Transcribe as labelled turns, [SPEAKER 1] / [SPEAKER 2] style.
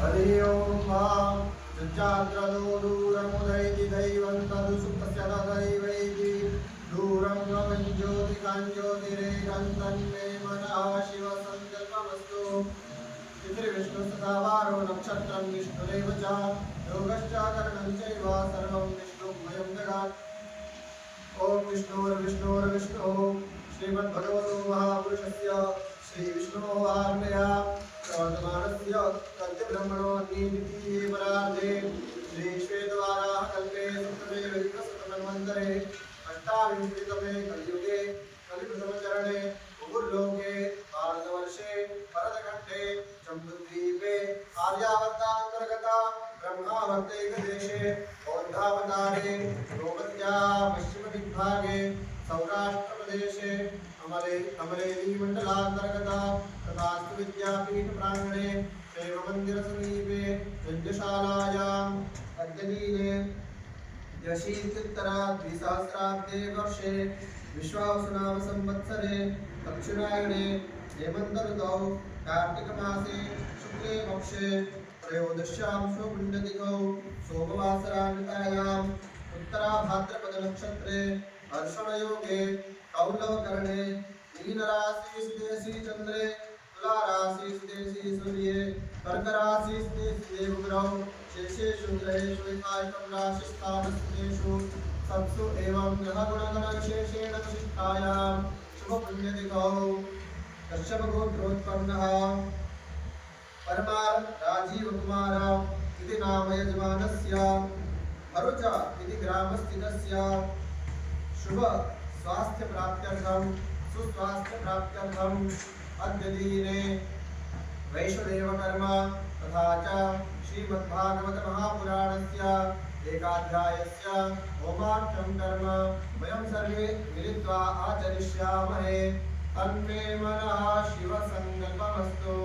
[SPEAKER 1] हरि ओम सच्चाद्रदो दूरमुदैति दैवं तदुसुप्तस्य तदैवैति दूरं गमन् ज्योतिकाञ्ज्योतिरेकं तन्मे मनः शिवसङ्कल्पमस्तु। पितृविष्णुस्तथावारो नक्षत्रं विष्णुरेव च योगश्च करणं चैव सर्वं विष्णुमयं जगत्। ओम विष्णुर्विष्णुर्विष्णुः श्रीमद्भगवतो महापुरुषस्य श्रीविष्णोः आज्ञया प्रवर्तमानस्य तद्ब्रह्मणो नीतिः परार्धे श्रीश्वेतवाराह कल्पे सुतमे विश्वसतमन्वन्तरे अष्टाविंशतितमे कलियुगे कलिप्रथमचरणे उगुर्लोके भारतवर्षे भरतखण्डे जम्बूद्वीपे आर्यावर्तान्तर्गता ब्रह्मावर्तैकदेशे बौद्धावतारे गोमत्या पश्चिमदिग्भागे सौराष्ट्रप्रदेशे अमलेरीमण्डलान्तर्गता तथास्तु विद्यापीठप्राङ्गणे शैवमन्दिरसमीपे यज्ञशालायाम् अद्यदिने द्व्यशीत्युत्तरद्विसहस्राब्दे वर्षे विश्वावसुनाम संवत्सरे दक्षिणायणे हेमन्तऋतौ कार्तिकमासे शुक्ले पक्षे त्रयोदश्यां पुण्यतिथौ सोमवासरान्वितायाम् उत्तराभाद्रपदनक्षत्रे हर्षणयोगे कौलवकर्णे मीनराशिस्तेषि चन्द्रे तुलाराशिस्तेषि सूर्ये कर्कराशिस्तेषि देवगुरौ शेषेषु ग्रहेषु एकायकं राशिस्थानस्तेषु सत्सु एवं ग्रहगुणगणविशेषेण विशिष्टायां शुभपुण्यतिथौ कश्यपगोत्रोत्पन्नः परमार राजीवकुमार इति नाम यजमानस्य भरुच इति ग्रामस्थितस्य शुभ स्वास्थ्य प्राप्त्यर्थं सुस्वास्थ्य प्राप्त्यर्थं अद्यदिने वैष्णदेवकर्म तथा च श्रीमद्भागवत महापुराणस्य एकाध्यायस्य होमाख्यं कर्म वयं सर्वे मिलित्वा आचरिष्यामहे। तन्मे मनः शिवसङ्कल्पमस्तु।